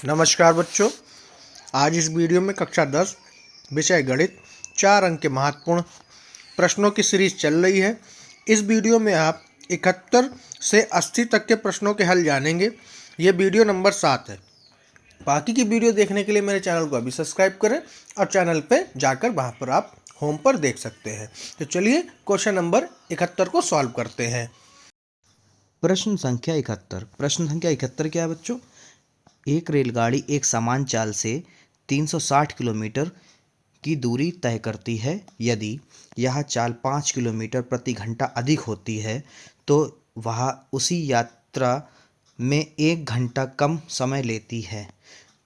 नमस्कार बच्चों। आज इस वीडियो में कक्षा 10 विषय गणित 4 अंक के महत्वपूर्ण प्रश्नों की सीरीज चल रही है। इस वीडियो में आप 71 से 80 तक के प्रश्नों के हल जानेंगे। ये वीडियो नंबर 7 है। बाकी की वीडियो देखने के लिए मेरे चैनल को अभी सब्सक्राइब करें और चैनल पे जाकर वहाँ पर आप होम पर देख सकते हैं। तो चलिए क्वेश्चन नंबर 71 को सॉल्व करते हैं। प्रश्न संख्या 71। प्रश्न संख्या 71 क्या है बच्चों? एक रेलगाड़ी एक समान चाल से 360 किलोमीटर की दूरी तय करती है। यदि यह चाल 5 किलोमीटर प्रति घंटा अधिक होती है तो वह उसी यात्रा में 1 घंटा कम समय लेती है।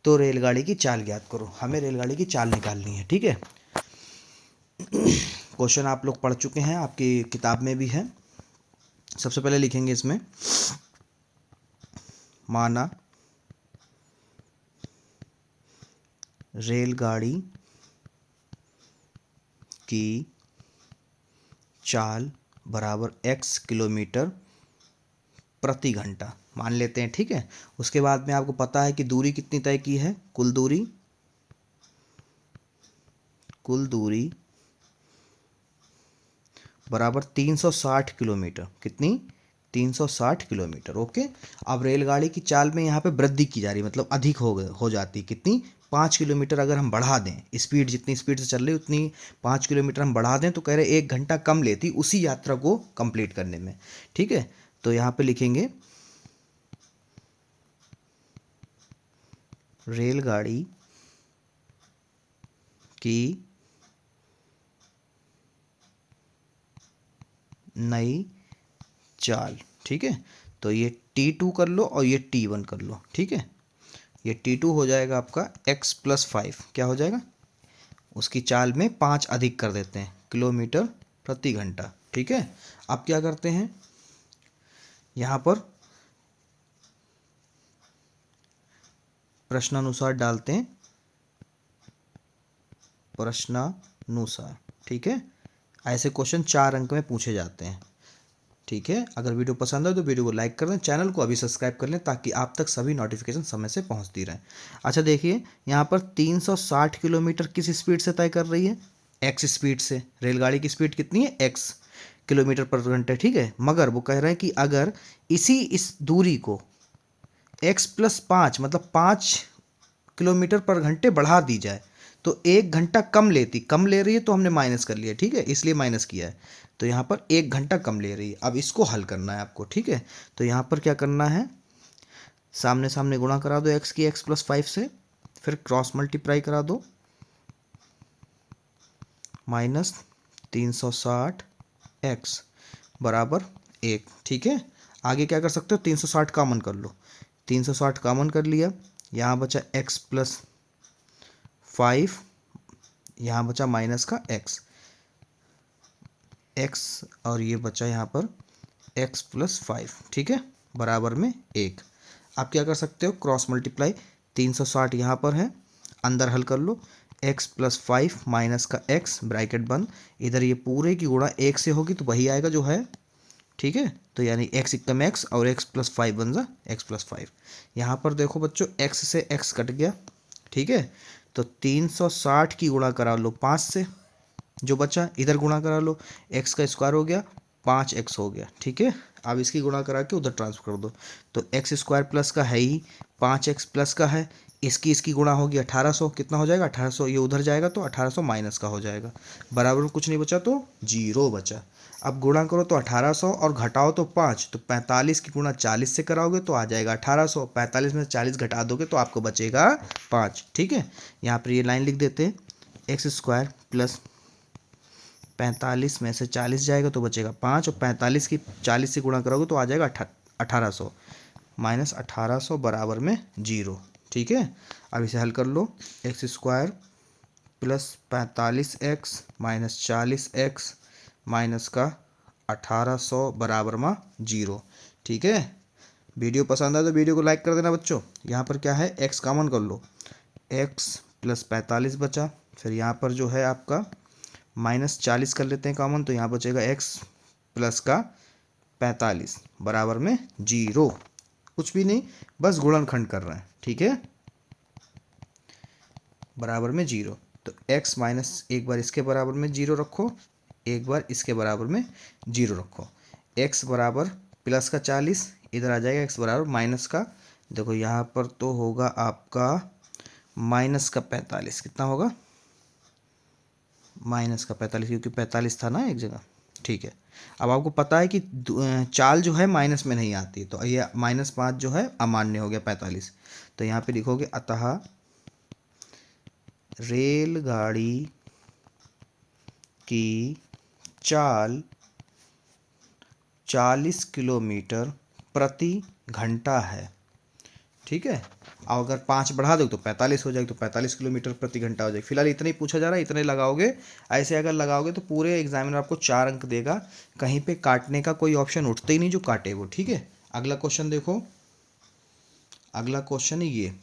तो रेलगाड़ी की चाल ज्ञात करो। हमें रेलगाड़ी की चाल निकालनी है, ठीक है। क्वेश्चन आप लोग पढ़ चुके हैं, आपकी किताब में भी है। सबसे पहले लिखेंगे इसमें, माना रेलगाड़ी की चाल बराबर x किलोमीटर प्रति घंटा मान लेते हैं, ठीक है। उसके बाद में आपको पता है कि दूरी कितनी तय की है। कुल दूरी बराबर 360 किलोमीटर। कितनी? 360 किलोमीटर। ओके। अब रेलगाड़ी की चाल में यहाँ पे वृद्धि की जा रही है, मतलब अधिक हो जाती। कितनी? 5 किलोमीटर अगर हम बढ़ा दें, स्पीड जितनी स्पीड से चल रही उतनी 5 किलोमीटर हम बढ़ा दें तो कह रहे 1 घंटा कम लेती उसी यात्रा को कंप्लीट करने में, ठीक है। तो यहाँ पे लिखेंगे रेलगाड़ी की नई चाल, ठीक है। तो ये T2 कर लो और ये T1 कर लो, ठीक है। ये T2 हो जाएगा आपका x + 5। क्या हो जाएगा? उसकी चाल में 5 अधिक कर देते हैं, किलोमीटर प्रति घंटा, ठीक है। अब क्या करते हैं, यहाँ पर प्रश्नानुसार डालते हैं, प्रश्नानुसार, ठीक है। ऐसे क्वेश्चन 4 अंक में पूछे जाते हैं, ठीक है। अगर वीडियो पसंद है तो वीडियो को लाइक कर दें, चैनल को अभी सब्सक्राइब कर लें ताकि आप तक सभी नोटिफिकेशन समय से पहुंचती रहें। अच्छा देखिए, यहाँ पर 360 किलोमीटर किस स्पीड से तय कर रही है? एक्स स्पीड से। रेलगाड़ी की स्पीड कितनी है? एक्स किलोमीटर पर घंटे, ठीक है। मगर वो कह रहे हैं कि अगर इस दूरी को x + 5 मतलब 5 किलोमीटर पर घंटे बढ़ा दी जाए तो 1 घंटा कम लेती। कम ले रही है तो हमने माइनस कर लिया, ठीक है, इसलिए माइनस किया है। तो यहाँ पर 1 घंटा कम ले रही है। अब इसको हल करना है आपको, ठीक है। तो यहाँ पर क्या करना है, सामने सामने गुणा करा दो x की x + 5 से, फिर क्रॉस मल्टीप्लाई करा दो, -360x बराबर 1, ठीक है। आगे क्या कर सकते हो, 360 कॉमन कर लो। 360 कॉमन कर लिया, यहाँ बचा x + 5, यहाँ बचा माइनस का x और ये बचा यहाँ पर x + 5, ठीक है, बराबर में 1। आप क्या कर सकते हो, क्रॉस मल्टीप्लाई। 360 यहाँ पर है, अंदर हल कर लो, x + 5 माइनस का x ब्रैकेट बंद। इधर ये पूरे की गुणा 1 से होगी तो वही आएगा जो है, ठीक है। तो यानी x = x और x + 5 बन जा x + 5। यहाँ पर देखो बच्चों, x से x कट गया, ठीक है। तो 360 की गुणा करा लो 5 से, जो बचा इधर गुणा करा लो, x का स्क्वायर हो गया 5x हो गया, ठीक है। अब इसकी गुणा करा के उधर ट्रांसफर कर दो, तो x² प्लस का है ही, 5x प्लस का है, इसकी गुणा होगी 1800। कितना हो जाएगा? 1800। ये उधर जाएगा तो 1800 माइनस का हो जाएगा, बराबर में कुछ नहीं बचा तो 0 बचा। अब गुणा करो तो 1800 और घटाओ तो 5, तो 45 की गुणा 40 से कराओगे तो आ जाएगा 1800। 45 में से 40 घटा दोगे तो आपको बचेगा 5, ठीक है। यहाँ पर ये लाइन लिख देते हैं, x² प्लस 45 में से 40 जाएगा तो बचेगा 5, और 45 की 40 से गुणा करोगे तो आ जाएगा 1800, -1800 बराबर में 0, ठीक है। अब इसे हल कर लो, x² plus 45x minus 40x minus का 1800 बराबर में 0, ठीक है। वीडियो पसंद आए तो वीडियो को लाइक कर देना बच्चों। यहाँ पर क्या है, x कॉमन कर लो, x + 45 बचा, फिर यहाँ पर जो है आपका -40 कर लेते हैं कॉमन, तो यहाँ बचेगा x प्लस का 45 बराबर में 0। कुछ भी नहीं, बस गुणनखंड कर रहे हैं, ठीक है। बराबर में 0। तो x माइनस एक बार इसके बराबर में 0 रखो, एक बार इसके बराबर में 0 रखो। x बराबर प्लस का 40, इधर आ जाएगा x बराबर माइनस का, देखो यहाँ पर तो होगा आपका माइनस का 45। कितना होगा? माइनस का 45, क्योंकि 45 था ना एक जगह। ठीक है, अब आपको पता है कि चाल जो है माइनस में नहीं आती, तो ये -5 जो है अमान्य हो गया 45। तो यहाँ पे लिखोगे अतः रेलगाड़ी की चाल 40 किलोमीटर प्रति घंटा है। ठीक है, और अगर 5 बढ़ा दो तो 45 हो जाएगी, तो 45 किलोमीटर प्रति घंटा हो जाएगी। फिलहाल इतना ही पूछा जा रहा है, इतने लगाओगे। ऐसे अगर लगाओगे तो पूरे एग्जामिनर आपको 4 अंक देगा, कहीं पे काटने का कोई ऑप्शन उठते ही नहीं जो काटे वो। ठीक है, अगला क्वेश्चन देखो, अगला क्वेश्चन है ये।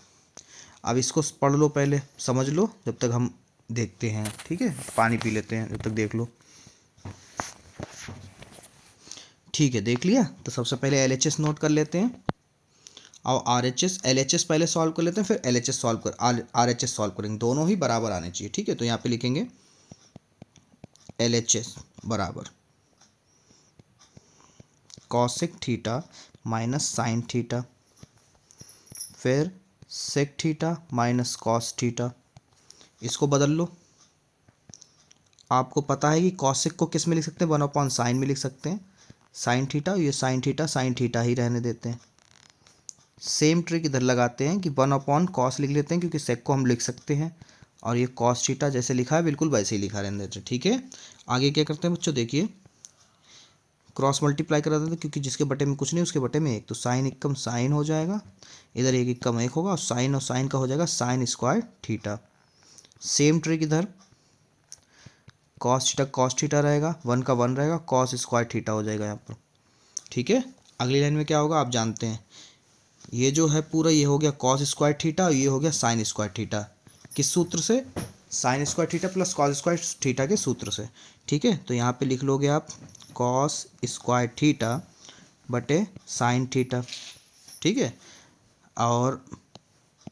अब इसको पढ़ लो, पहले समझ लो, जब तक हम देखते हैं। ठीक है, पानी पी लेते हैं जब तक, देख लो। ठीक है, देख लिया। तो सबसे पहले LHS नोट कर लेते हैं, और RHS LHS पहले सॉल्व कर लेते हैं, फिर LHS सॉल्व कर RHS सॉल्व करेंगे, दोनों ही बराबर आने चाहिए। ठीक है, तो यहाँ पे लिखेंगे LHS बराबर cosec theta minus sine theta, फिर sec theta minus cos theta. इसको बदल लो। आपको पता है कि कॉसेक को किस में लिख सकते हैं? 1/sin में लिख सकते हैं। साइन थीटा, ये साइन थीटा ही रहने देते हैं। सेम ट्रिक इधर लगाते हैं कि 1/cos लिख लेते हैं, क्योंकि सेक को हम लिख सकते हैं, और ये कॉस थीटा जैसे लिखा है बिल्कुल वैसे ही लिखा रहने देते हैं। ठीक है, आगे क्या करते हैं बच्चों, देखिए क्रॉस मल्टीप्लाई करा देते हैं, क्योंकि जिसके बटे में कुछ नहीं उसके बटे में 1, तो साइन एकम साइन हो जाएगा, इधर 1 एकम 1 होगा, और साइन का हो जाएगा sine square theta. Same trick इधर कॉस थीटा रहेगा, 1 का 1 रहेगा, कॉस स्क्वायर थीटा हो जाएगा यहाँ पर। ठीक है, अगली लाइन में क्या होगा आप जानते हैं, ये जो है पूरा ये हो गया कॉस स्क्वायर थीटा, और ये हो गया साइन स्क्वायर थीटा। किस सूत्र से? Sine square theta plus cos square theta के सूत्र से। ठीक है, तो यहाँ पे लिख लोगे आप कॉस स्क्वायर थीटा बटे साइन थीटा। ठीक है, और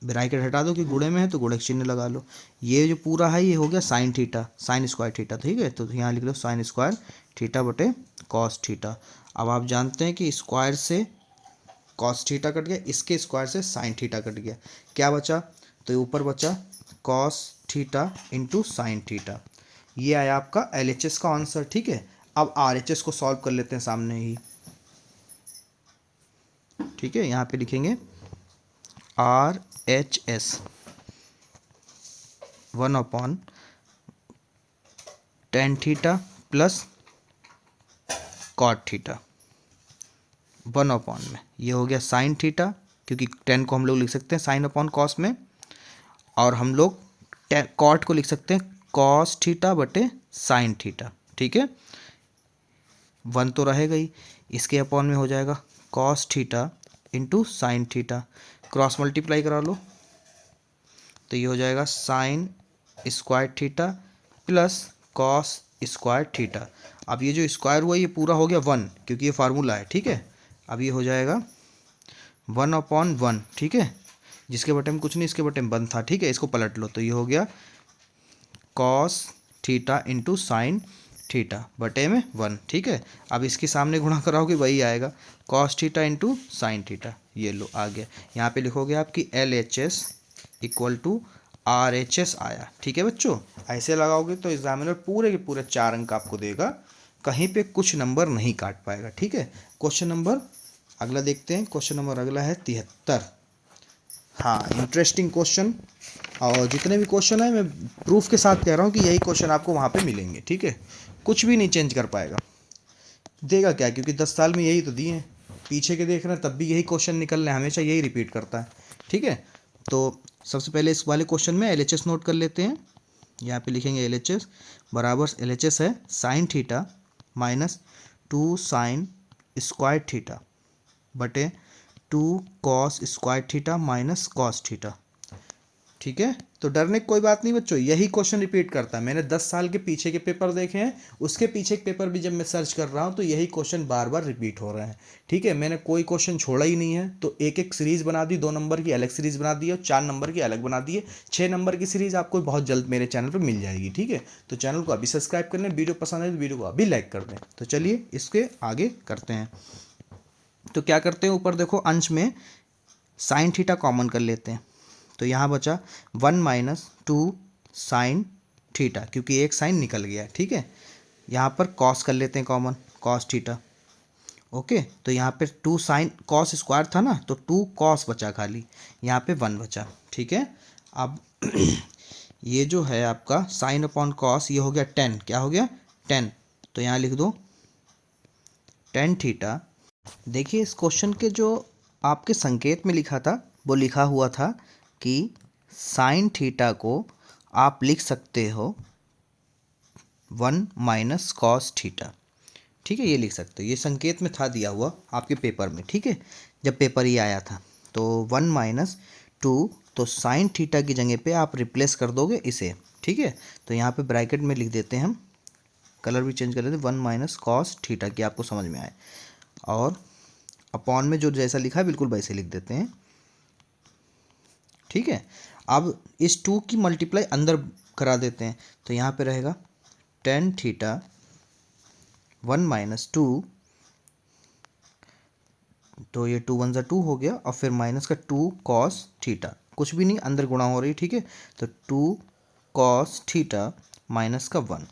ब्रैकेट हटा दो कि गुणे में है, तो गुणे का चिन्ह लगा लो। ये जो पूरा है ये हो गया sine theta, sine square theta. ठीक है, तो यहाँ लिख लो साइन स्क्वायर थीटा बटे कॉस थीटा। अब आप जानते हैं कि स्क्वायर से कॉस थीटा कट गया, इसके स्क्वायर से साइन थीटा कट गया, क्या बचा? तो ऊपर बचा cos theta into sine theta. ये आया आपका LHS का आंसर। ठीक है, अब RHS को सॉल्व कर लेते हैं सामने ही। ठीक है, यहाँ पे लिखेंगे RHS 1/tan theta plus cot theta 1/, में ये हो गया साइन थीटा, क्योंकि 10 को हम लोग लिख सकते हैं साइन अपॉन कॉस में, और हम लोग कॉट को लिख सकते हैं कॉस थीटा बटे साइन थीटा। ठीक है, 1 तो रहेगा ही, इसके अपॉन में हो जाएगा cos theta into sine theta. Cross multiply करा लो, तो ये हो जाएगा sine square theta plus cos square theta. अब ये जो स्क्वायर हुआ ये पूरा हो गया 1, क्योंकि ये फार्मूला है। ठीक है, अब ये हो जाएगा 1/1। ठीक है, जिसके बटे में कुछ नहीं इसके बटे में 1 था। ठीक है, इसको पलट लो, तो ये हो गया cos theta into sine theta बटे में 1। ठीक है, अब इसके सामने गुणा कराओगे वही आएगा, cos theta into sine theta. ये लो आ गया, यहाँ पे लिखोगे आपकी LHS इक्वल टू RHS आया। ठीक है बच्चों, ऐसे लगाओगे तो एग्जामिनर पूरे के पूरे 4 अंक आपको देगा, कहीं पे कुछ नंबर नहीं काट पाएगा। ठीक है, क्वेश्चन नंबर अगला देखते हैं। क्वेश्चन नंबर अगला है 73। हाँ, इंटरेस्टिंग क्वेश्चन, और जितने भी क्वेश्चन है मैं प्रूफ के साथ कह रहा हूँ कि यही क्वेश्चन आपको वहाँ पे मिलेंगे। ठीक है, कुछ भी नहीं चेंज कर पाएगा, देगा क्या, क्योंकि 10 साल में यही तो दिए हैं, पीछे के देख रहे हैं तब भी यही क्वेश्चन निकल रहे हैं, हमेशा यही रिपीट करता है। ठीक है, तो सबसे पहले इस वाले क्वेश्चन में LHS नोट कर लेते हैं। यहाँ पे लिखेंगे LHS बराबर, LHS है sine theta minus 2 sine square theta बटे 2 cos square theta minus cos theta. ठीक है। तो डरने की कोई बात नहीं बच्चों, यही क्वेश्चन रिपीट करता है। मैंने 10 साल के पीछे के पेपर देखे हैं, उसके पीछे के पेपर भी जब मैं सर्च कर रहा हूँ तो यही क्वेश्चन बार बार रिपीट हो रहे हैं। ठीक है, मैंने कोई क्वेश्चन छोड़ा ही नहीं है। तो एक एक सीरीज बना दी, 2 नंबर की अलग सीरीज बना दी और 4 नंबर की अलग बना दी है। 6 नंबर की सीरीज आपको बहुत जल्द मेरे चैनल पर मिल जाएगी। ठीक है, तो चैनल को अभी सब्सक्राइब कर लें, वीडियो पसंद आए तो वीडियो को अभी लाइक कर दें। तो चलिए इसके आगे करते हैं। तो क्या करते हैं, ऊपर देखो अंश में साइन थीटा कॉमन कर लेते हैं। तो यहाँ बचा 1 - 2 साइन थीटा, क्योंकि एक साइन निकल गया। ठीक है, यहाँ पर कॉस कर लेते हैं कॉमन, कॉस थीटा। ओके, तो यहाँ पे 2 साइन कॉस स्क्वायर था ना, तो 2 कॉस बचा खाली, यहाँ पे 1 बचा। ठीक है, अब ये जो है आपका साइन अपॉन कॉस, ये हो गया 10। क्या हो गया? 10। तो यहाँ लिख दो 10 थीटा। देखिए इस क्वेश्चन के जो आपके संकेत में लिखा था, वो लिखा हुआ था कि साइन थीटा को आप लिख सकते हो 1 - कॉस थीटा। ठीक है, ये लिख सकते हो, ये संकेत में था दिया हुआ आपके पेपर में। ठीक है, जब पेपर ये आया था तो 1 - 2, तो साइन थीटा की जगह पे आप रिप्लेस कर दोगे इसे। ठीक है, तो यहाँ पे ब्रैकेट में लिख देते हैं हम, कलर भी चेंज कर देते हैं, 1 - कॉस थीटा की आपको समझ में आए। और अपॉन में जो जैसा लिखा है बिल्कुल वैसे लिख देते हैं। ठीक है, अब इस 2 की मल्टीप्लाई अंदर करा देते हैं। तो यहाँ पे रहेगा 10 थीटा 1 - 2, तो ये 2 1 2 हो गया, और फिर माइनस का 2 कॉस थीटा, कुछ भी नहीं, अंदर गुणा हो रही। ठीक है, तो 2 कॉस थीटा माइनस का 1,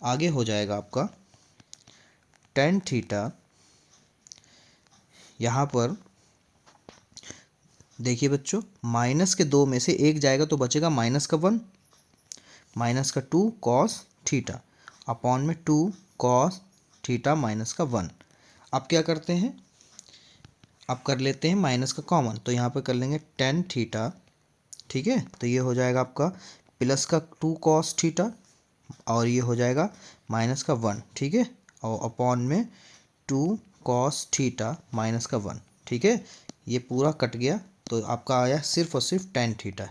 आगे हो जाएगा आपका 10 थीटा। यहाँ पर देखिए बच्चों, माइनस के 2 में से एक जाएगा तो बचेगा माइनस का 1, माइनस का 2 कॉस थीटा, अपॉन में 2 कॉस थीटा माइनस का 1। अब क्या करते हैं, अब कर लेते हैं माइनस का कॉमन, तो यहाँ पर कर लेंगे 10 थीटा। ठीक है, तो ये हो जाएगा आपका प्लस का 2 कॉस थीटा, और ये हो जाएगा माइनस का 1। ठीक है, और अपॉन में 2 कॉस थीटा माइनस का 1। ठीक है, ये पूरा कट गया, तो आपका आया सिर्फ और सिर्फ 10 थीटा।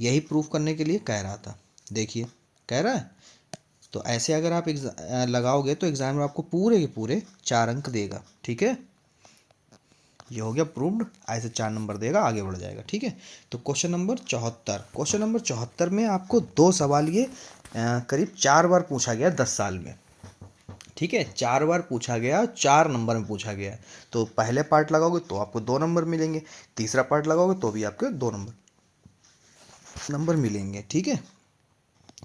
यही प्रूफ करने के लिए कह रहा था। देखिए कह रहा है, तो ऐसे अगर आप लगाओगे तो एग्जाम में आपको पूरे के पूरे 4 अंक देगा। ठीक है, ये हो गया प्रूव्ड, ऐसे 4 नंबर देगा, आगे बढ़ जाएगा। ठीक है, तो क्वेश्चन नंबर 74। क्वेश्चन नंबर 74 में आपको 2 सवाल ये करीब 4 बार पूछा गया 10 साल में। ठीक है, 4 बार पूछा गया, 4 नंबर में पूछा गया है। तो पहले पार्ट लगाओगे तो आपको 2 नंबर मिलेंगे, तीसरा पार्ट लगाओगे तो भी आपके 2 नंबर मिलेंगे। ठीक है,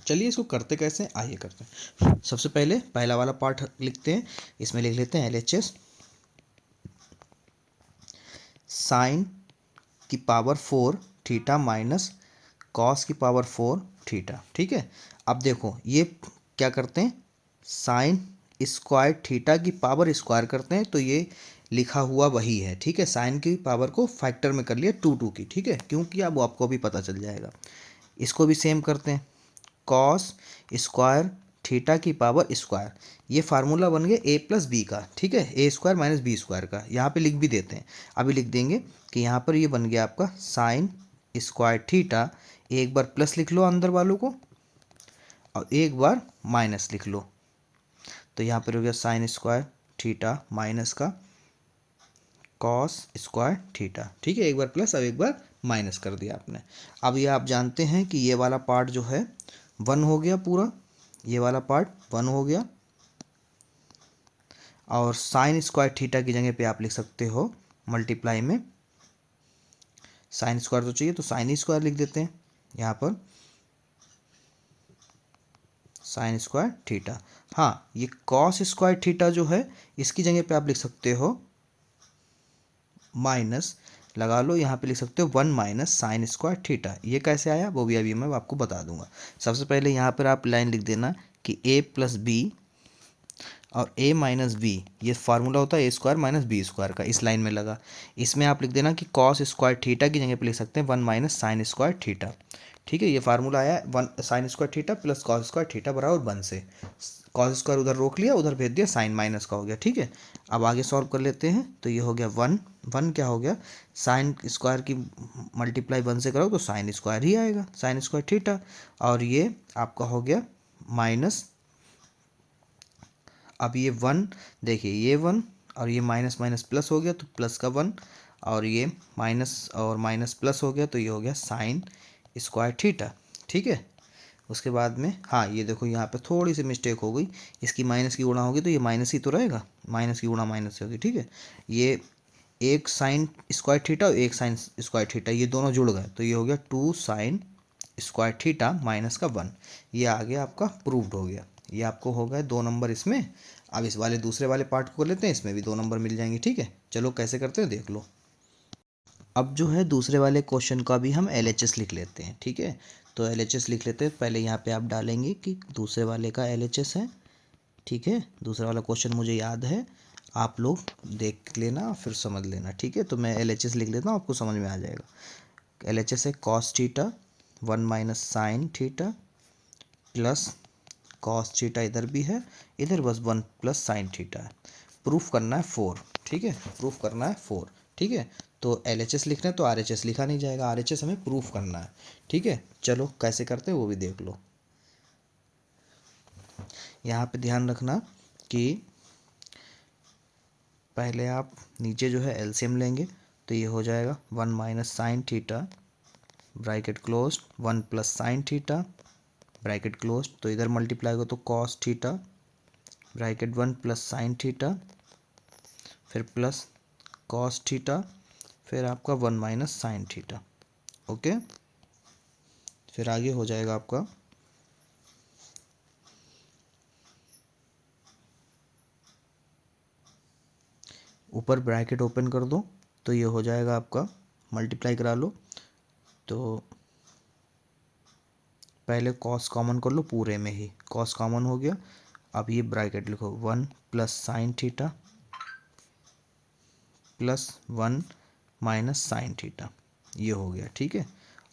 चलिए इसको करते कैसे हैं, आइए करते हैं। सबसे पहले पहला वाला पार्ट लिखते हैं, इसमें लिख लेते हैं LHS साइन की पावर 4 थीटा माइनस कॉस की पावर 4 थीटा। ठीक है, अब देखो ये क्या करते हैं, साइन स्क्वायर थीटा की पावर स्क्वायर करते हैं, तो ये लिखा हुआ वही है। ठीक है, साइन की पावर को फैक्टर में कर लिया 2 की। ठीक है, क्योंकि अब आपको भी पता चल जाएगा। इसको भी सेम करते हैं, कॉस स्क्वायर थीटा की पावर स्क्वायर, ये फार्मूला बन गया a + b का। ठीक है, a² - b² का, यहाँ पे लिख भी देते हैं, अभी लिख देंगे कि यहाँ पर ये बन गया आपका साइन स्क्वायर थीटा, एक बार प्लस लिख लो अंदर वालों को और एक बार माइनस लिख लो, तो यहाँ पर हो गया साइन स्क्वायर थीटा माइनस का कॉस स्क्वायर थीटा। ठीक है, एक बार प्लस और एक बार माइनस कर दिया आपने। अब ये आप जानते हैं कि ये वाला पार्ट जो है 1 हो गया पूरा, ये वाला पार्ट 1 हो गया, और साइन स्क्वायर थीटा की जगह पे आप लिख सकते हो मल्टीप्लाई में, साइन स्क्वायर तो चाहिए तो साइन स्क्वायर लिख देते हैं यहाँ पर, साइन स्क्वायर थीटा। हाँ, ये कॉस स्क्वायर थीटा जो है इसकी जगह पे आप लिख सकते हो माइनस लगा लो, यहाँ पे लिख सकते हो 1 - साइन स्क्वायर थीटा। ये कैसे आया वो भी अभी मैं आपको बता दूंगा। सबसे पहले यहाँ पर आप लाइन लिख देना कि a + b और a - b, ये फार्मूला होता है a² - b² का, इस लाइन में लगा। इसमें आप लिख देना कि कॉस स्क्वायर थीटा की जगह पे लिख सकते हैं 1 - साइन स्क्वायर थीटा। ठीक है, ये फार्मूला आया 1 sine square theta plus cos square theta बराबर 1 से। कॉस स्क्वायर उधर रोक लिया, उधर भेज दिया, साइन माइनस का हो गया। ठीक है, अब आगे सॉल्व कर लेते हैं। तो ये हो गया 1 क्या हो गया, साइन स्क्वायर की मल्टीप्लाई 1 से करो तो साइन स्क्वायर ही आएगा, साइन स्क्वायर थीटा। और ये आपका हो गया माइनस, अब ये 1 देखिए, ये 1 और ये माइनस माइनस प्लस हो गया तो प्लस का 1, और ये माइनस और माइनस प्लस हो गया तो ये हो गया साइन स्क्वायर थीटा। ठीक है, उसके बाद में हाँ ये देखो यहाँ पे थोड़ी सी मिस्टेक हो गई, इसकी माइनस की गुणा होगी तो ये माइनस ही तो रहेगा, माइनस की गुणा माइनस से होगी। ठीक है, ये एक साइन स्क्वायर थीटा और एक साइन स्क्वायर थीटा ये दोनों जुड़ गए तो ये हो गया 2 साइन स्क्वायर थीटा माइनस का 1। ये आगे आपका प्रूव्ड हो गया। ये आपको हो गए 2 नंबर इसमें। अब इस वाले दूसरे वाले पार्ट को कर लेते हैं, इसमें भी 2 नंबर मिल जाएंगे। ठीक है, चलो कैसे करते हैं देख लो। अब जो है दूसरे वाले क्वेश्चन का भी हम LHS लिख लेते हैं। ठीक है, तो LHS लिख लेते हैं। पहले यहाँ पे आप डालेंगे कि दूसरे वाले का LHS है। ठीक है, दूसरा वाला क्वेश्चन मुझे याद है, आप लोग देख लेना फिर समझ लेना। ठीक है, तो मैं LHS लिख लेता हूँ, आपको समझ में आ जाएगा। LHS है cos theta 1 minus sine theta plus cos theta, इधर भी है, इधर बस 1 प्लस साइन थीटा है। प्रूफ करना है 4। ठीक है, प्रूफ करना है 4। ठीक है, तो LHS लिख रहे हैं तो RHS लिखा नहीं जाएगा, RHS हमें प्रूफ करना है। ठीक है, चलो कैसे करते हैं वो भी देख लो। यहाँ पे ध्यान रखना कि पहले आप नीचे जो है LCM लेंगे तो ये हो जाएगा 1 minus sine theta bracket close 1 plus sine theta bracket close, तो इधर मल्टीप्लाई हो तो cos theta bracket 1 plus sign theta फिर प्लस कॉस थीटा फिर आपका 1 माइनस साइन थीटा। ओके, फिर आगे हो जाएगा आपका ऊपर ब्रैकेट ओपन कर दो तो ये हो जाएगा आपका, मल्टीप्लाई करा लो तो पहले कॉस कॉमन कर लो, पूरे में ही कॉस कॉमन हो गया। अब ये ब्रैकेट लिखो 1 plus sine theta plus 1 minus sine theta, ये हो गया। ठीक है,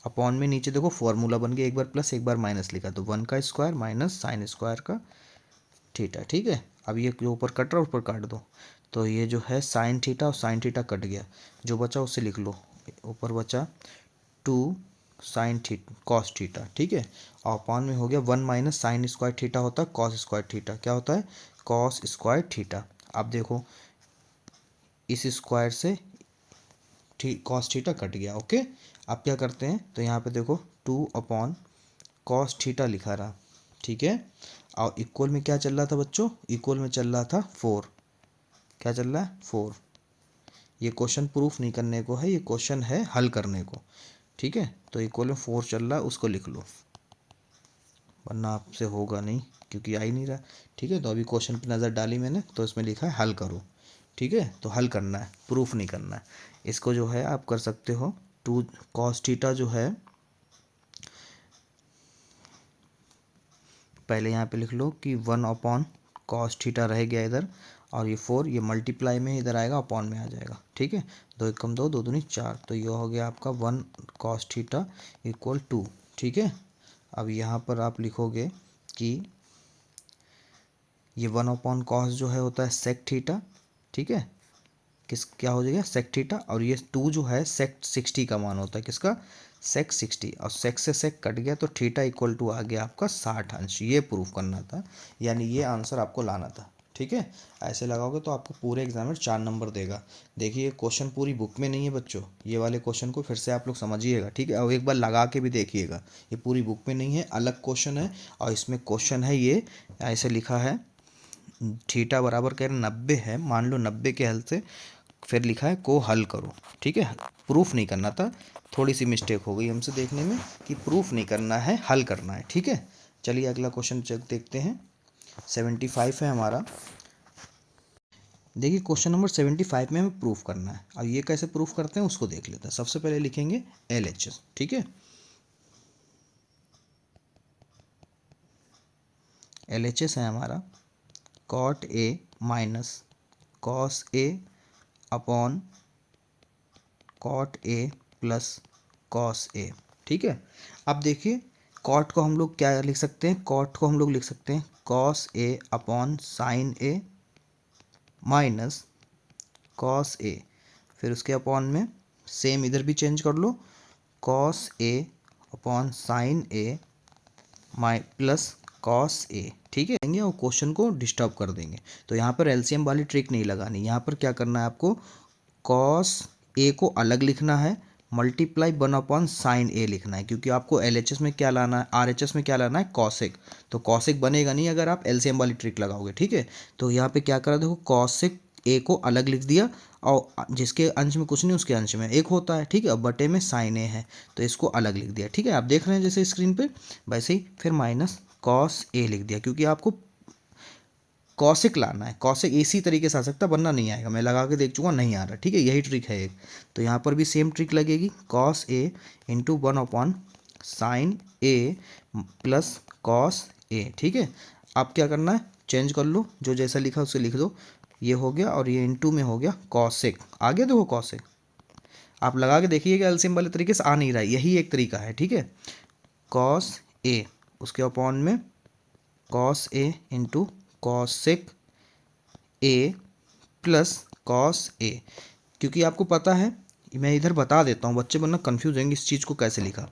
अपॉन में नीचे देखो फॉर्मूला बन गया, एक बार प्लस एक बार माइनस लिखा तो 1 का स्क्वायर माइनस साइन स्क्वायर का थीटा। ठीक है, अब ये जो ऊपर कट रहा है ऊपर काट दो तो ये जो है साइन थीटा और साइन थीटा कट गया, जो बचा उससे लिख लो, ऊपर बचा 2 साइन थीटा कॉस थीटा। ठीक है, और अपॉन में हो गया 1 माइनस साइन स्क्वायर थीटा होता है कॉस स्क्वायर थीटा, क्या होता है कॉस स्क्वायर थीटा। अब देखो इस स्क्वायर से कॉस थीटा कट गया। ओके, अब क्या करते हैं तो यहाँ पे देखो 2 अपॉन कॉस थीटा लिखा रहा। ठीक है, और इक्वल में क्या चल रहा था बच्चों, इक्वल में चल रहा था 4। क्या चल रहा है 4। ये क्वेश्चन प्रूफ नहीं करने को है, ये क्वेश्चन है हल करने को। ठीक है, तो इक्वल में 4 चल रहा है, उसको लिख लो वरना आपसे होगा नहीं क्योंकि आ ही नहीं रहा। ठीक है, तो अभी क्वेश्चन पे नज़र डाली मैंने तो इसमें लिखा है हल करो। ठीक है, तो हल करना है, प्रूफ नहीं करना है। इसको जो है आप कर सकते हो 2 कॉस थीटा जो है पहले यहाँ पे लिख लो कि 1 अपॉन कॉस थीटा रह गया इधर, और ये 4 ये मल्टीप्लाई में इधर आएगा अपॉन में आ जाएगा। ठीक है, 2 एकम 2 2 दूनी 4, तो ये हो गया आपका 1 कॉस थीटा इक्वल 2। ठीक है, अब यहाँ पर आप लिखोगे कि ये 1 अपॉन कॉस जो है होता है सेक थीटा। ठीक है, क्या हो जाएगा सेक थीटा, और ये 2 जो है सेक 60 का मान होता है, किसका सेक 60, और सेक से सेक कट गया तो थीटा इक्वल टू आ गया आपका 60 अंश। ये प्रूफ करना था, यानी ये आंसर आपको लाना था। ठीक है, ऐसे लगाओगे तो आपको पूरे एग्जाम में 4 नंबर देगा। देखिए क्वेश्चन पूरी बुक में नहीं है बच्चों, ये वाले क्वेश्चन को फिर से आप लोग समझिएगा। ठीक है, और एक बार लगा के भी देखिएगा, ये पूरी बुक में नहीं है, अलग क्वेश्चन है। और इसमें क्वेश्चन है ये ऐसे लिखा है, थीटा बराबर कह रहे 90 है, मान लो 90 के हल से फिर लिखा है को हल करो। ठीक है, प्रूफ नहीं करना था, थोड़ी सी मिस्टेक हो गई हमसे देखने में कि प्रूफ नहीं करना है हल करना है। ठीक है, चलिए अगला क्वेश्चन देखते हैं। 75 है हमारा। देखिए क्वेश्चन नंबर 75 में हमें प्रूफ करना है। अब ये कैसे प्रूफ करते हैं उसको देख लेते हैं। सबसे पहले लिखेंगे LHS। ठीक है, LHS है हमारा cot A minus cos A upon cot A plus cos A। ठीक है। अब देखिए कॉट को हम लोग क्या लिख सकते हैं, कॉट को हम लोग लिख सकते हैं cos A upon sine A minus cos A, फिर उसके अपॉन में सेम इधर भी चेंज कर लो, cos A upon sine A my plus cos ए। ठीक है, और क्वेश्चन को डिस्टर्ब कर देंगे। तो यहाँ पर एलसीएम वाली ट्रिक नहीं लगानी, यहाँ पर क्या करना है आपको, कॉस ए को अलग लिखना है, मल्टीप्लाई 1 साइन ए लिखना है, क्योंकि आपको एलएचएस में क्या लाना है, आरएचएस में क्या लाना है, कॉसेक। तो कॉसेक बनेगा नहीं अगर आप एलसीएम वाली ट्रिक लगाओगे। ठीक है, तो यहाँ पे क्या करा, देखो कॉसेक ए को अलग लिख दिया, और जिसके अंश में कुछ नहीं उसके अंश में एक होता है। ठीक है, अब बटे में साइन ए है तो इसको अलग लिख दिया। ठीक है, आप देख रहे हैं जैसे स्क्रीन पे वैसे ही, फिर माइनस कॉस ए लिख दिया, क्योंकि आपको कॉसेक लाना है। कॉसेक इसी तरीके से आ सकता है, वरना नहीं आएगा, मैं लगा के देख चुका, नहीं आ रहा। ठीक है, यही ट्रिक है एक। तो यहाँ पर भी सेम ट्रिक लगेगी, cos A into 1 sign A plus cos ए। ठीक है, आप क्या करना है, चेंज कर लो, जो जैसा लिखा उसे लिख दो, ये हो गया, और ये इंटू में हो गया कॉसेक। आ गया, देखो कॉसेक, आप लगा के देखिएगा एलसीएम वाले तरीके से आ नहीं रहा है, यही एक तरीका है। ठीक है, कॉस ए उसके अपॉन में cos A into cosec A plus cos A. क्योंकि आपको पता है, मैं इधर बता देता हूँ, बच्चे वरना कन्फ्यूज होंगे इस चीज़ को कैसे लिखा।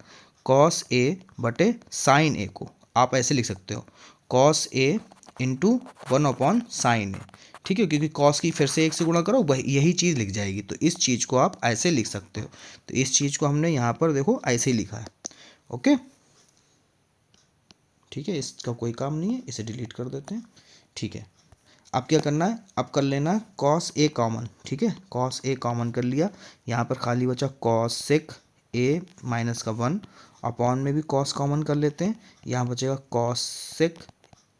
कॉस ए बटे साइन ए को आप ऐसे लिख सकते हो, कॉस ए इंटू 1 साइन ए। ठीक है, क्योंकि कॉस की फिर से 1 से गुणा करो, वही यही चीज़ लिख जाएगी, तो इस चीज़ को आप ऐसे लिख सकते हो। तो इस चीज़ को हमने यहाँ पर देखो ऐसे ही लिखा है। ओके, ठीक है, इसका कोई काम नहीं है, इसे डिलीट कर देते हैं। ठीक है, अब क्या करना है, अब कर लेना कॉस ए कॉमन। ठीक है, कॉस ए कॉमन कर लिया, यहाँ पर खाली बचा कॉसेक ए माइनस का 1, अपॉन में भी कॉस कॉमन कर लेते हैं, यहाँ बचेगा कॉसेक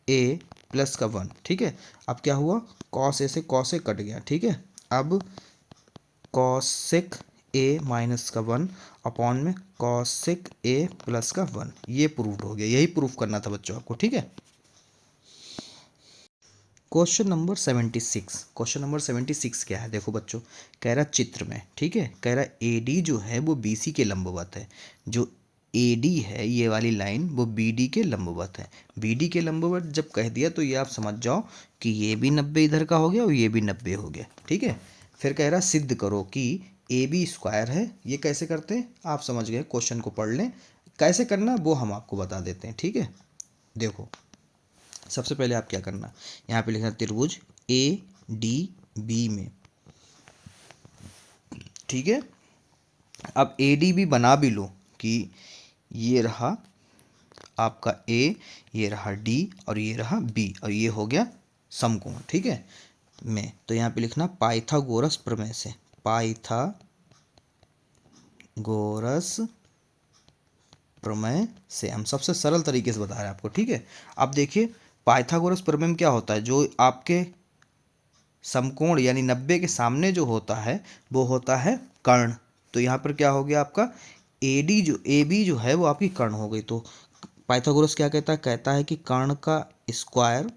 ए प्लस का 1। ठीक है, अब क्या हुआ, कॉस ए से कॉस ए कट गया। ठीक है, अब कॉसेक ए माइनस का 1 अपॉन में कॉसेक ए प्लस का 1, ये प्रूव्ड हो गया। यही प्रूफ करना था बच्चों आपको। ठीक है, क्वेश्चन नंबर 76। क्वेश्चन नंबर 76 क्या है, देखो बच्चों, कह रहा चित्र में, ठीक है, कह रहा एडी जो है वो बीसी के लंबवत है, जो एडी है ये वाली लाइन वो बीडी के लंबवत है। बीडी के लंबवत जब कह दिया तो ये आप समझ जाओ कि ये भी 90 इधर का हो गया और ये भी 90 हो गया। ठीक है, फिर कह रहा सिद्ध करो कि ए बी स्क्वायर है। ये कैसे करते हैं आप समझ गए, क्वेश्चन को पढ़ लें, कैसे करना वो हम आपको बता देते हैं। ठीक है, देखो सबसे पहले आप क्या करना, यहाँ पे लिखना त्रिभुज ए डी बी में। ठीक है, अब ए डी बी बना भी लो कि ये रहा आपका ए, ये रहा डी और ये रहा बी, और ये हो गया समकोण। ठीक है, में तो यहाँ पे लिखना पाइथागोरस प्रमेय से, पाइथागोरस प्रमेय से हम सबसे सरल तरीके से बता रहे हैं आपको। ठीक है, अब देखिए पाइथागोरस प्रमेय में क्या होता है, जो आपके समकोण यानी 90 के सामने जो होता है वो होता है कर्ण। तो यहाँ पर क्या हो गया आपका एडी जो ए बी जो है वो आपकी कर्ण हो गई। तो पाइथागोरस क्या कहता है, कहता है कि कर्ण का स्क्वायर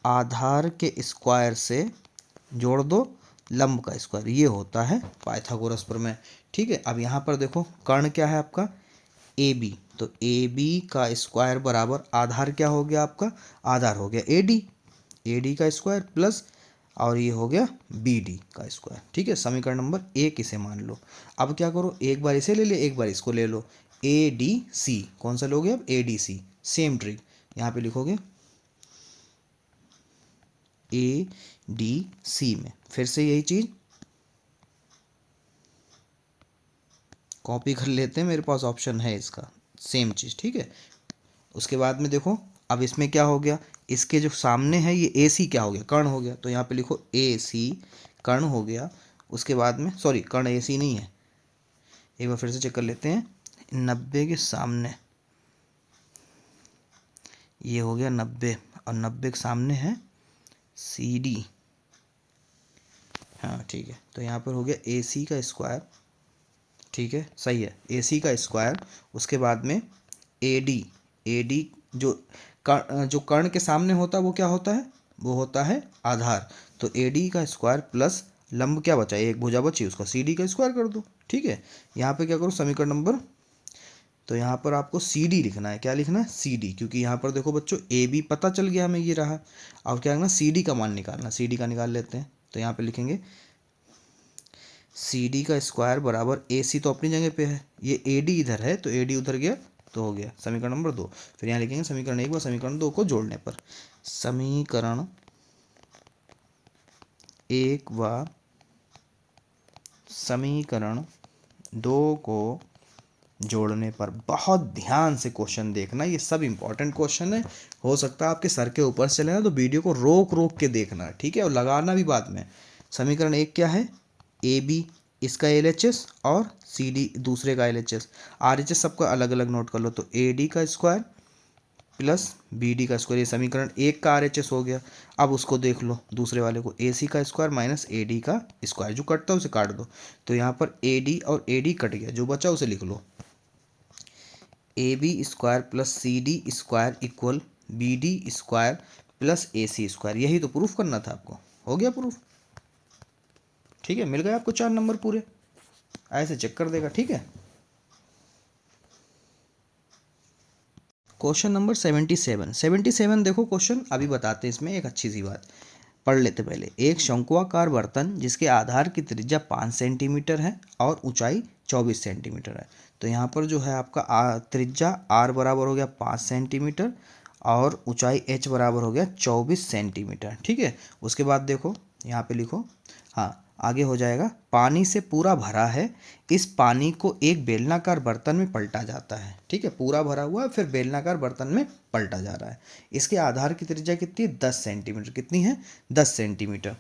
आधार के स्क्वायर से जोड़ दो लंब का स्क्वायर, ये होता है पाइथागोरस प्रमेय। ठीक है, अब यहाँ पर देखो कर्ण क्या है आपका ए बी, तो ए बी का स्क्वायर बराबर आधार क्या हो गया आपका, आधार हो गया ए डी का स्क्वायर प्लस और ये हो गया बी डी का स्क्वायर। ठीक है, समीकरण नंबर 1 इसे मान लो। अब क्या करो, एक बार इसे ले ले, एक बार इसको ले लो, ए डी सी, कौन सा लोगे अब, A D C. Same trick यहाँ पे लिखोगे ए डी सी में, फिर से यही चीज़ कॉपी कर लेते हैं, मेरे पास ऑप्शन है इसका, सेम चीज़। ठीक है, उसके बाद में देखो अब इसमें क्या हो गया, इसके जो सामने है ये ए सी क्या हो गया, कर्ण हो गया, तो यहाँ पे लिखो ए सी कर्ण हो गया। उसके बाद में सॉरी कर्ण ए सी नहीं है, एक बार फिर से चेक कर लेते हैं, 90 के सामने ये हो गया 90 और 90 के सामने है सी डी। हाँ ठीक है, तो यहाँ पर हो गया ए सी का स्क्वायर। ठीक है, सही है, ए सी का स्क्वायर। उसके बाद में ए डी जो कर्ण के सामने होता है वो क्या होता है, वो होता है आधार। तो ए डी का स्क्वायर प्लस लंब क्या बचा, एक भुजा बची, उसका सी डी का स्क्वायर कर दो। ठीक है। यहाँ पे क्या करो, समीकरण नंबर, तो यहाँ पर आपको सी डी लिखना है। क्या लिखना है? सी डी, क्योंकि यहाँ पर देखो बच्चों ए बी पता चल गया हमें, ये रहा। और क्या करना, सी डी का मान निकालना। सी डी का निकाल लेते हैं, तो यहाँ पे लिखेंगे सी डी का स्क्वायर बराबर ए सी तो अपनी जगह पे है, ये ए डी इधर है तो ए डी उधर गया तो हो गया समीकरण नंबर 2। फिर यहाँ लिखेंगे समीकरण 1 व समीकरण 2 को जोड़ने पर, समीकरण 1 व समीकरण 2 को जोड़ने पर। बहुत ध्यान से क्वेश्चन देखना, ये सब इंपॉर्टेंट क्वेश्चन है। हो सकता है आपके सर के ऊपर से चले ना, तो वीडियो को रोक रोक के देखना, ठीक है, और लगाना भी बाद में। समीकरण 1 क्या है? ए बी इसका LHS और सी डी दूसरे का LHS, RHS सबका अलग अलग नोट कर लो। तो ए डी का स्क्वायर प्लस बी डी का स्क्वायर, ये समीकरण 1 का RHS हो गया। अब उसको देख लो दूसरे वाले को, ए सी का स्क्वायर माइनस ए डी का स्क्वायर, जो कटता है उसे काट दो। तो यहाँ पर ए डी और ए डी कट गया, जो बचा उसे लिख लो, A B square plus C D square equal B D square plus A C square. यही तो प्रूफ करना था आपको, हो गया प्रूफ। ठीक है, मिल गए आपको 4 नंबर पूरे, ऐसे चेक कर देगा। ठीक है, क्वेश्चन नंबर 77 देखो क्वेश्चन अभी बताते हैं। इसमें एक अच्छी सी बात पढ़ लेते पहले। एक शंकुआकार बर्तन जिसके आधार की त्रिज्या 5 सेंटीमीटर है और ऊंचाई 24 सेंटीमीटर है। तो यहाँ पर जो है आपका त्रिज्या r बराबर हो गया 5 सेंटीमीटर और ऊंचाई h बराबर हो गया 24 सेंटीमीटर। ठीक है, उसके बाद देखो यहाँ पे लिखो, हाँ आगे हो जाएगा, पानी से पूरा भरा है, इस पानी को एक बेलनाकार बर्तन में पलटा जाता है। ठीक है, पूरा भरा हुआ है, फिर बेलनाकार बर्तन में पलटा जा रहा है। इसके आधार की त्रिज्या कितनी है? 10 सेंटीमीटर। कितनी है? 10 सेंटीमीटर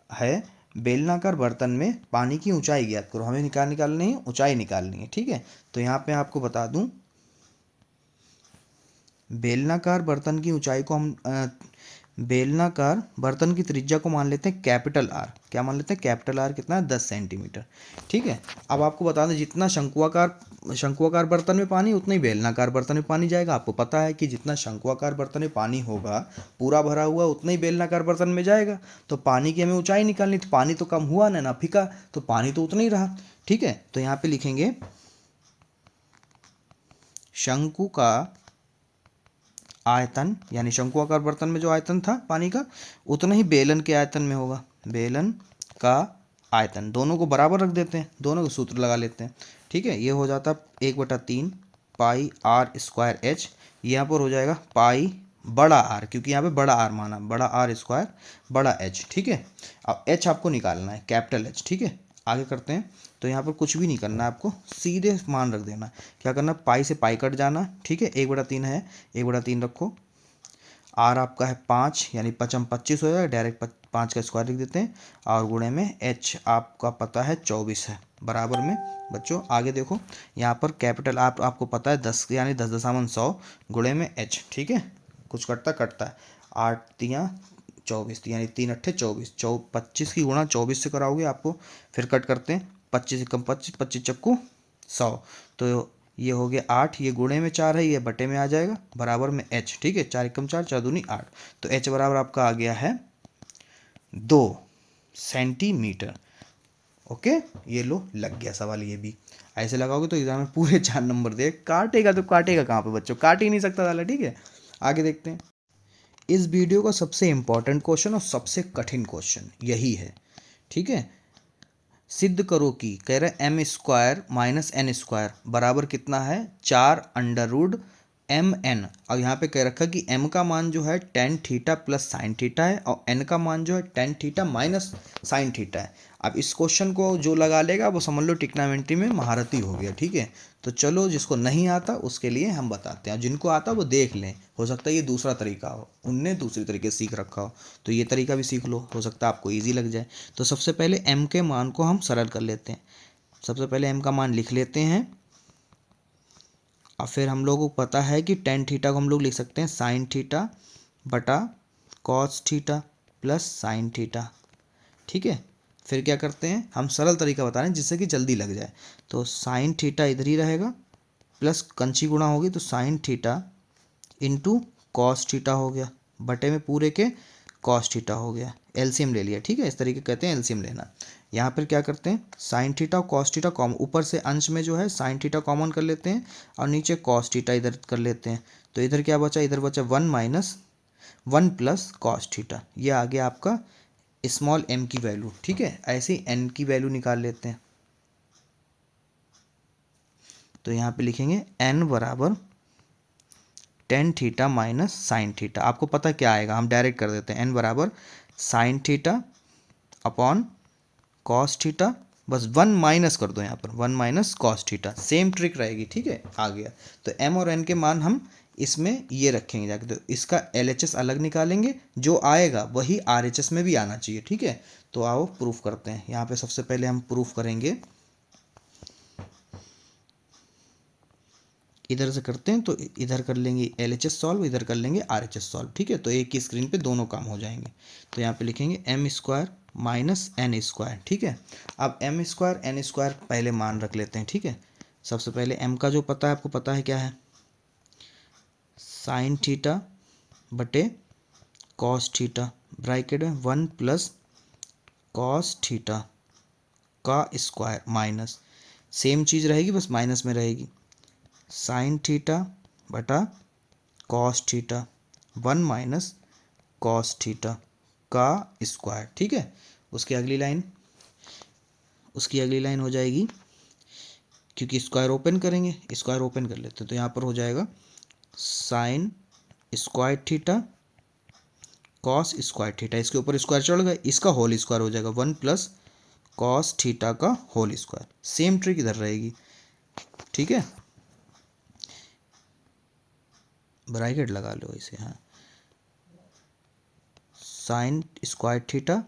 है। बेलनाकार बर्तन में पानी की ऊंचाई ज्ञात करो। हमें निकालनी है, ऊंचाई निकालनी है। ठीक है, तो यहाँ पे आपको बता दूं, बेलनाकार बर्तन की ऊंचाई को हम बेलनाकार बर्तन की त्रिज्या को मान लेते हैं कैपिटल आर। क्या मान लेते हैं? कैपिटल आर कितना है? 10 सेंटीमीटर। ठीक है, अब आपको बता दें, जितना शंकुआकार बर्तन में पानी, उतना ही बेलनाकार बर्तन में पानी जाएगा। आपको पता है कि जितना शंकुआकार बर्तन में पानी होगा पूरा भरा हुआ, उतना ही बेलनाकार बर्तन में जाएगा। तो पानी की हमें ऊंचाई निकालनी थी, पानी तो कम हुआ ना फीका, तो पानी तो उतना ही रहा। ठीक है, तो यहाँ पे लिखेंगे शंकु का आयतन, यानी शंकुआकार बर्तन में जो आयतन था पानी का, उतना ही बेलन के आयतन में होगा। बेलन का आयतन, दोनों को बराबर रख देते हैं, दोनों को सूत्र लगा लेते हैं। ठीक है, ये हो जाता 1/3 पाई आर स्क्वायर एच। यहाँ पर हो जाएगा पाई बड़ा आर, क्योंकि यहाँ पे बड़ा आर माना, बड़ा आर स्क्वायर बड़ा एच। ठीक है, अब एच आपको निकालना है, कैपिटल एच। ठीक है, आगे करते हैं। तो यहाँ पर कुछ भी नहीं करना है आपको, सीधे मान रख देना। क्या करना? पाई से पाई कट जाना। ठीक है, 1/3 है, 1/3 रखो। आर आपका है 5, यानी 5×5 हो जाएगा, डायरेक्ट 5 का स्क्वायर लिख देते हैं। और गुणे में एच आपका पता है 24 है, बराबर में। बच्चों आगे देखो, यहाँ पर कैपिटल आपको पता है 10, यानी 10.100 गुणे में एच। ठीक है, कुछ कटता है, 8 तियाँ 24, यानी 3 अट्ठे 24, 25 की गुणा 24 से कराओगे आपको। फिर कट करते हैं, 25 एकम 25, 25 चक्कू 100, तो ये हो गया 8, ये गुणे में 4 है, ये बटे में आ जाएगा, बराबर में h। ठीक है, 4 एकम 4, 4 दूनी 8, तो h बराबर आपका आ गया है 2 सेंटीमीटर। ओके, ये लो लग गया सवाल। ये भी ऐसे लगाओगे तो एग्जाम में पूरे 4 नंबर दे। काटेगा तो काटेगा कहाँ पे बच्चों? काट ही नहीं सकता साला। ठीक है, आगे देखते हैं। इस वीडियो का सबसे इंपॉर्टेंट क्वेश्चन और सबसे कठिन क्वेश्चन यही है। ठीक है, सिद्ध करो कि, कह रहे m² माइनस n² बराबर कितना है? 4√mn। अब यहाँ पे कह रखा कि m का मान जो है tan theta plus sine theta है और n का मान जो है tan theta minus sine theta है। अब इस क्वेश्चन को जो लगा लेगा वो समझ लो ट्रिग्नोमेट्री में महारथी हो गया। ठीक है, तो चलो जिसको नहीं आता उसके लिए हम बताते हैं, जिनको आता वो देख लें। हो सकता है ये दूसरा तरीका हो, उनने दूसरी तरीके सीख रखा हो, तो ये तरीका भी सीख लो, हो सकता है आपको ईजी लग जाए। तो सबसे पहले m के मान को हम सरल कर लेते हैं। सबसे पहले m का मान लिख लेते हैं, और फिर हम लोगों को पता है कि tan थीटा को हम लोग लिख सकते हैं साइन थीटा बटा cos theta plus sine theta. ठीक है, फिर क्या करते हैं, हम सरल तरीका बता रहे हैं जिससे कि जल्दी लग जाए। तो साइन थीटा इधर ही रहेगा, प्लस कंची गुणा होगी तो sine theta into cos theta हो गया, बटे में पूरे के कॉस थीटा हो गया। एलसीएम ले लिया। ठीक है, इस तरीके कहते हैं एलसीएम लेना। यहाँ पर क्या करते हैं, साइन थीटा और कॉस थीटा कॉमन, ऊपर से अंश में जो है साइन थीटा कॉमन कर लेते हैं और नीचे कॉस थीटा इधर कर लेते हैं। तो इधर क्या बचा, इधर बचा 1 प्लस कॉस थीटा। ये आ गया आपका स्मॉल m की वैल्यू। ठीक है, ऐसे ही n की वैल्यू निकाल लेते हैं। तो यहाँ पे लिखेंगे n बराबर tan theta minus sine theta. आपको पता क्या आएगा, हम डायरेक्ट कर देते हैं। n बराबर sine theta upon cos theta, बस 1 माइनस कर दो यहाँ पर, 1 minus cos theta. Same trick रहेगी। ठीक है, आ गया। तो m और n के मान हम इसमें ये रखेंगे जाके, तो इसका LHS अलग निकालेंगे, जो आएगा वही RHS में भी आना चाहिए। ठीक है, तो आओ प्रूफ करते हैं। यहाँ पे सबसे पहले हम प्रूफ करेंगे, इधर से करते हैं तो इधर कर लेंगे LHS सॉल्व, इधर कर लेंगे RHS सॉल्व। ठीक है, तो एक ही स्क्रीन पे दोनों काम हो जाएंगे। तो यहाँ पे लिखेंगे m square minus n square. ठीक है, अब m स्क्वायर n स्क्वायर पहले मान रख लेते हैं। ठीक है, सबसे पहले m का जो पता है, आपको पता है क्या है, साइन थीटा बटे कॉस थीटा, ब्रैकेट में 1 प्लस कॉस थीटा का स्क्वायर माइनस, सेम चीज़ रहेगी बस माइनस में रहेगी, साइन थीटा बटा cos theta 1 minus cos theta का स्क्वायर। ठीक है, उसकी अगली लाइन हो जाएगी, क्योंकि स्क्वायर ओपन करेंगे, स्क्वायर ओपन कर लेते हैं, तो यहाँ पर हो जाएगा sine square theta cos square theta, इसके ऊपर स्क्वायर चढ़ गया, इसका होल स्क्वायर हो जाएगा 1 प्लस कॉस थीटा का होल स्क्वायर। सेम ट्रिक इधर रहेगी। ठीक है, ब्रैकेट लगा लो इसे। हाँ, sine square theta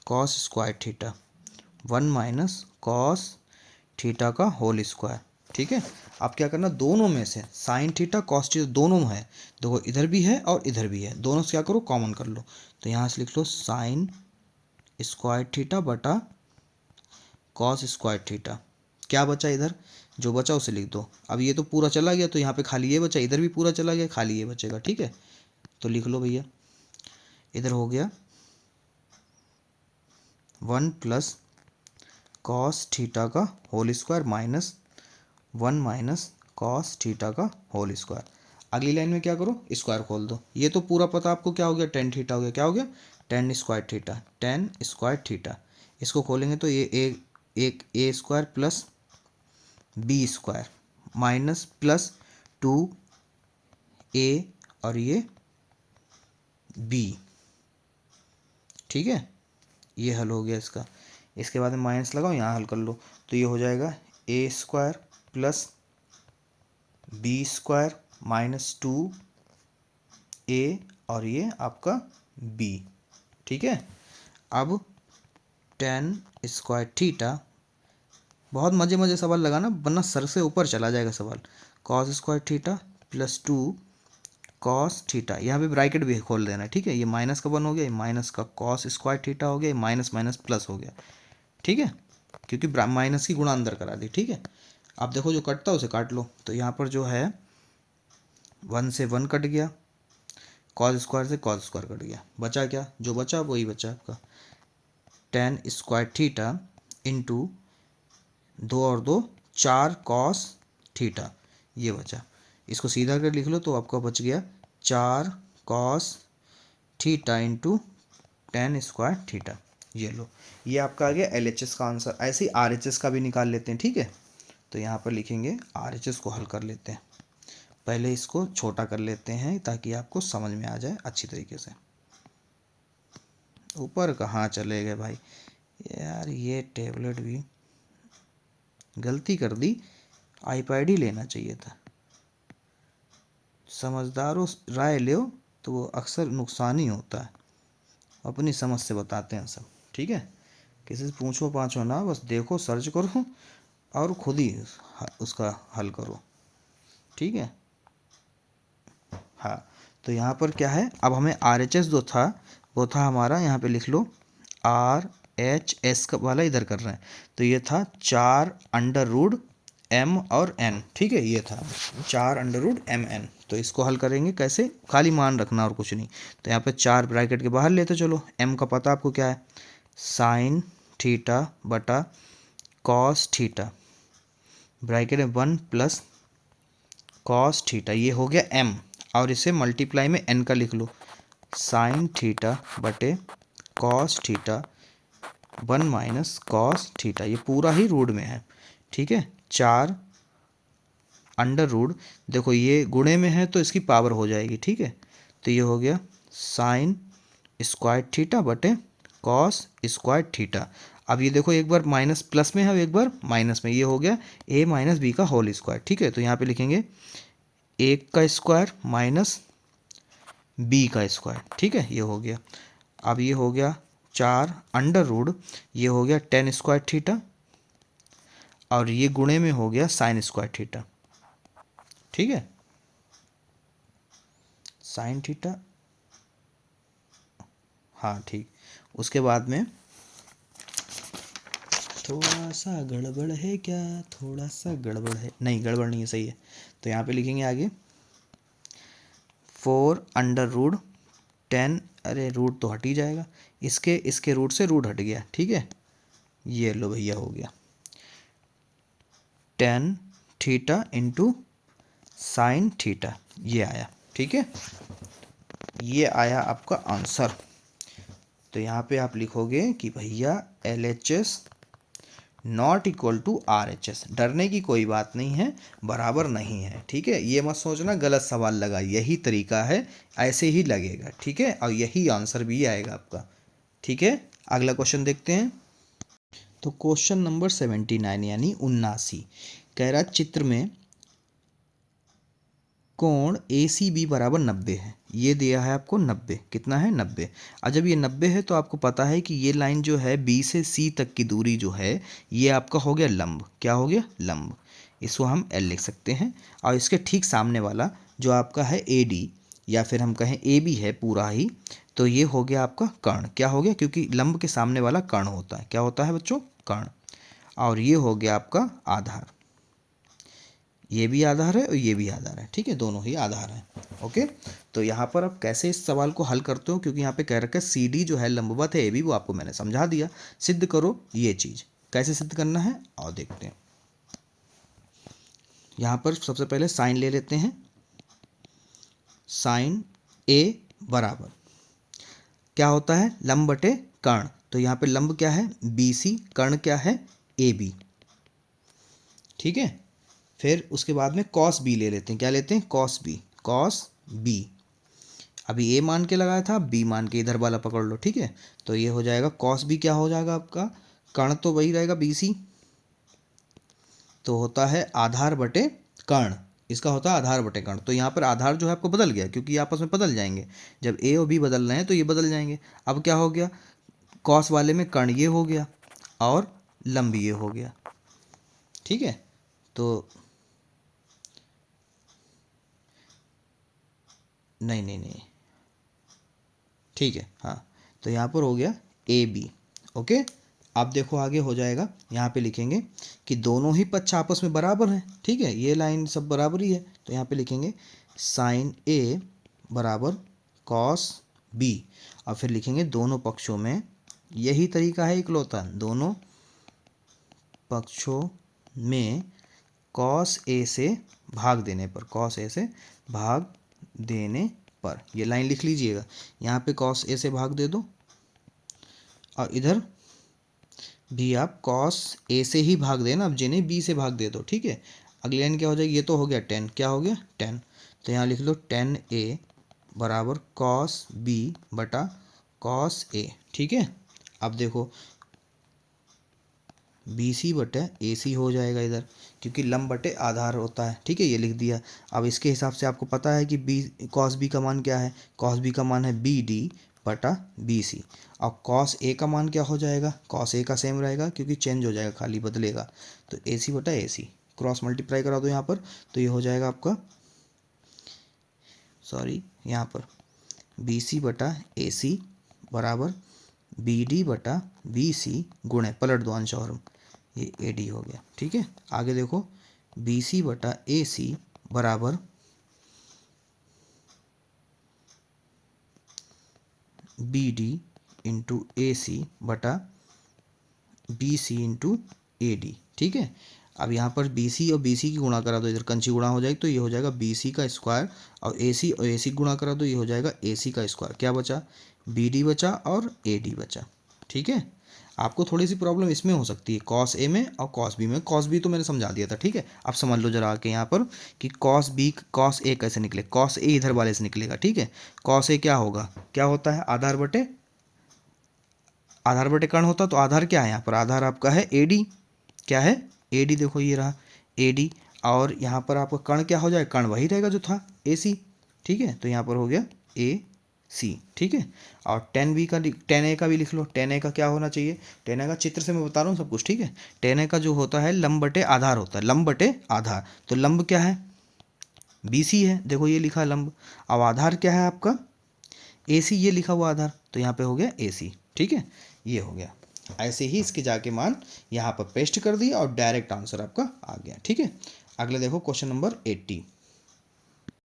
cos square theta 1 minus cos theta का होल स्क्वायर। ठीक है, अब क्या करना, दोनों में से साइन थीटा कॉस थीटा दोनों में है, देखो इधर भी है और इधर भी है, दोनों से क्या करो, कॉमन कर लो। तो यहाँ से लिख लो साइन स्क्वायर थीटा बटा कॉस स्क्वायर थीटा। क्या बचा इधर, जो बचा उसे लिख दो। अब ये तो पूरा चला गया, तो यहाँ पे खाली ये बचा, इधर भी पूरा चला गया, खाली ये बचेगा। ठीक है, तो लिख लो भैया, इधर हो गया 1 प्लस कॉस थीटा का whole square minus 1 minus cos theta का होल स्क्वायर। अगली लाइन में क्या करो, स्क्वायर खोल दो। ये तो पूरा पता आपको क्या हो गया, टेन थीटा हो गया। क्या हो गया, tan square theta, tan square theta. इसको खोलेंगे तो ये एक A square plus B square minus plus 2a और ये b। ठीक है, ये हल हो गया इसका। इसके बाद में माइनस लगाओ, यहाँ हल कर लो, तो ये हो जाएगा A square plus B square minus 2a और ये आपका b। ठीक है, अब टेन स्क्वायर थीटा, बहुत मज़े सवाल लगाना वरना सर से ऊपर चला जाएगा सवाल, cos square theta plus 2 cos theta, यहाँ पे ब्रैकेट भी खोल देना है। ठीक है, ये माइनस का 1 हो गया, ये माइनस का कॉस स्क्वायर थीटा हो गया, ये माइनस माइनस प्लस हो गया। ठीक है, क्योंकि माइनस की गुणा अंदर करा दी। ठीक है, अब देखो जो कटता है उसे काट लो। तो यहाँ पर जो है 1 से 1 कट गया, कॉस स्क्वायर से कॉस स्क्वायर कट गया, बचा क्या, जो बचा वही बचा आपका टेन स्क्वायर थीटा इंटू 2 और 2 4 कॉस थीटा, ये बचा। इसको सीधा कर लिख लो तो आपका बच गया 4 cos theta into ten square theta. ये लो, ये आपका आ गया LHS का आंसर। ऐसे ही RHS का भी निकाल लेते हैं। ठीक है, तो यहाँ पर लिखेंगे RHS को हल कर लेते हैं। पहले इसको छोटा कर लेते हैं ताकि आपको समझ में आ जाए अच्छी तरीके से। ऊपर कहाँ चले गए भाई यार, ये टेबलेट भी गलती कर दी, iPad ही लेना चाहिए था। समझदारों राय लो तो वो अक्सर नुकसान ही होता है, अपनी समझ से बताते हैं सब। ठीक है, किसी से पूछो पाछो ना, बस देखो सर्च करो और खुद ही उसका हल करो। ठीक है, हाँ, तो यहाँ पर क्या है, अब हमें RHS जो था वो था हमारा, यहाँ पे लिख लो RHS का वाला इधर कर रहे हैं, तो ये था 4 अंडर रूट m और n। ठीक है, ये था 4 अंडर रूट mn। तो इसको हल करेंगे कैसे, खाली मान रखना और कुछ नहीं। तो यहाँ पे 4 ब्रैकेट के बाहर लेते चलो, m का पता आपको क्या है, साइन थीटा बटा कॉस थीटा, ब्रैकेट में 1 प्लस कॉस थीटा, ये हो गया m, और इसे मल्टीप्लाई में n का लिख लो, साइन थीटा बटे cos theta 1 minus cos theta, ये पूरा ही रूट में है, ठीक है। 4 अंडर रूट, देखो ये गुणे में है तो इसकी पावर हो जाएगी, ठीक है। तो ये हो गया साइन स्क्वायर थीटा बटे कॉस स्क्वायर थीटा। अब ये देखो एक बार माइनस प्लस में है और एक बार माइनस में, ये हो गया a माइनस बी का होल स्क्वायर, ठीक है। तो यहाँ पे लिखेंगे 1 का स्क्वायर माइनस b का स्क्वायर, ठीक है, ये हो गया। अब ये हो गया 4 अंडर रूट, ये हो गया 10 स्क्वायर थीटा, और ये गुणे में हो गया साइन स्क्वायर थीटा, ठीक है, साइन थीटा, हाँ ठीक। उसके बाद में थोड़ा सा गड़बड़ है क्या, थोड़ा सा गड़बड़ है, नहीं गड़बड़ नहीं है, सही है। तो यहाँ पे लिखेंगे आगे 4 अंडर रूट 10, अरे रूट तो हट ही जाएगा, इसके रूट से रूट हट गया, ठीक है, ये लो भैया हो गया 10 थीटा इंटू साइन थीटा, ये आया, ठीक है, ये आया आपका आंसर। तो यहाँ पे आप लिखोगे कि भैया LHS not equal to RHS, डरने की कोई बात नहीं है, बराबर नहीं है, ठीक है। ये मत सोचना गलत सवाल लगा, यही तरीका है, ऐसे ही लगेगा, ठीक है, और यही आंसर भी आएगा आपका, ठीक है। अगला क्वेश्चन देखते हैं। तो क्वेश्चन नंबर 79 यानी 79 कह रहा चित्र में कोण ACB बराबर 90 है, ये दिया है आपको 90, कितना है 90। और जब ये 90 है तो आपको पता है कि ये लाइन जो है B से C तक की दूरी जो है ये आपका हो गया लंब, क्या हो गया लंब, इसको हम L लिख सकते हैं। और इसके ठीक सामने वाला जो आपका है AD या फिर हम कहें AB है पूरा ही, तो ये हो गया आपका कर्ण, क्या हो गया, क्योंकि लंब के सामने वाला कर्ण होता है, क्या होता है बच्चों, कर्ण। और ये हो गया आपका आधार, ये भी आधार है और ये भी आधार है, ठीक है, दोनों ही आधार हैं, ओके। तो यहाँ पर आप कैसे इस सवाल को हल करते हो, क्योंकि यहाँ पे कह रखा है CD जो है लंबवत है AB, वो आपको मैंने समझा दिया, सिद्ध करो ये चीज़, कैसे सिद्ध करना है और देखते हैं। यहाँ पर सबसे पहले साइन ले लेते हैं, साइन A बराबर क्या होता है, लंब बटे कर्ण, तो यहाँ पे लंब क्या है BC, कर्ण क्या है AB, ठीक है। फिर उसके बाद में कॉस बी ले लेते हैं, क्या लेते हैं कॉस बी, अभी ए मान के लगाया था, बी मान के इधर वाला पकड़ लो, ठीक है। तो ये हो जाएगा कॉस बी, क्या हो जाएगा आपका, कर्ण तो वही रहेगा BC, तो होता है आधार बटे कर्ण, इसका होता है आधार बटे कर्ण। तो यहाँ पर आधार जो है आपको बदल गया, क्योंकि आपस में बदल जाएंगे, जब ए और बी बदल रहे हैं तो ये बदल जाएंगे। अब क्या हो गया, कॉस वाले में कर्ण ये हो गया और लंब ये हो गया, ठीक है। तो नहीं ठीक है, हाँ, तो यहाँ पर हो गया AB, ओके। अब देखो आगे हो जाएगा, यहाँ पे लिखेंगे कि दोनों ही पक्ष आपस में बराबर हैं, ठीक है, ये लाइन सब बराबर ही है, तो यहाँ पे लिखेंगे साइन A बराबर कॉस B, और फिर लिखेंगे दोनों पक्षों में, यही तरीका है इकलौता, दोनों पक्षों में कॉस A से भाग देने पर, कॉस A से भाग देने पर, ये लाइन लिख लीजिएगा, यहाँ पे कॉस A से भाग दे दो और इधर भी आप कॉस A से ही भाग देना, अब जिन्हें B से भाग दे दो, ठीक है। अगली लाइन क्या हो जाएगी, ये तो हो गया 10, क्या हो गया 10, तो यहाँ लिख लो 10A बराबर कॉस B बटा कॉस A, ठीक है। अब देखो BC बटे AC हो जाएगा इधर, क्योंकि लंब बटे आधार होता है, ठीक है, ये लिख दिया। अब इसके हिसाब से आपको पता है कि कॉस B का मान क्या है, कॉस B का मान है BD बटा BC, और कॉस A का मान क्या हो जाएगा, कॉस A का सेम रहेगा, क्योंकि चेंज हो जाएगा, खाली बदलेगा, तो AC बटा AC, क्रॉस मल्टीप्लाई करा दो यहाँ पर, तो ये हो जाएगा आपका, सॉरी यहाँ पर BC बटा AC बराबर BD बटा BC गुणे, पलट दो अंश और ये AD हो गया, ठीक है। आगे देखो BC बटा AC बराबर BD इंटू AC बटा B C into A D, ठीक है। अब यहाँ पर बी सी और बी सी की गुणा करा दो, इधर कंची गुणा हो जाएगी तो ये हो जाएगा बी सी का स्क्वायर, और ए सी गुणा करा दो, ये हो जाएगा ए सी का स्क्वायर। क्या बचा? बी डी बचा और ए डी बचा, ठीक है। आपको थोड़ी सी प्रॉब्लम इसमें हो सकती है कॉस ए में और कॉस बी में। कॉस बी तो मैंने समझा दिया था, ठीक है। अब समझ लो जरा आके यहाँ पर कि कॉस बी कॉस ए कैसे निकले। कॉस ए इधर वाले से निकलेगा, ठीक है। कॉस ए क्या होगा, क्या होता है, आधार बटे कर्ण होता, तो आधार क्या है यहाँ पर, आधार आपका है ए डी। क्या है? ए डी, देखो ये रहा ए डी, और यहाँ पर आपका कर्ण क्या हो जाए, कर्ण वही रहेगा जो था ए सी, ठीक है। तो यहाँ पर हो गया ए सी, ठीक है। और टेन बी का टेन ए का भी लिख लो। टेन ए का क्या होना चाहिए, टेन ए का चित्र से मैं बता रहा हूँ सब कुछ, ठीक है। टेन ए का जो होता है लंब बटे आधार होता है, लंब बटे आधार। तो लंब क्या है, बी सी है, देखो ये लिखा लंब। अब आधार क्या है आपका, ए सी, ये लिखा हुआ आधार, तो यहाँ पे हो गया ए सी, ठीक है। ये हो गया। ऐसे ही इसके जाके मान यहाँ पर पेस्ट कर दिया और डायरेक्ट आंसर आपका आ गया, ठीक है। अगले देखो क्वेश्चन नंबर 80।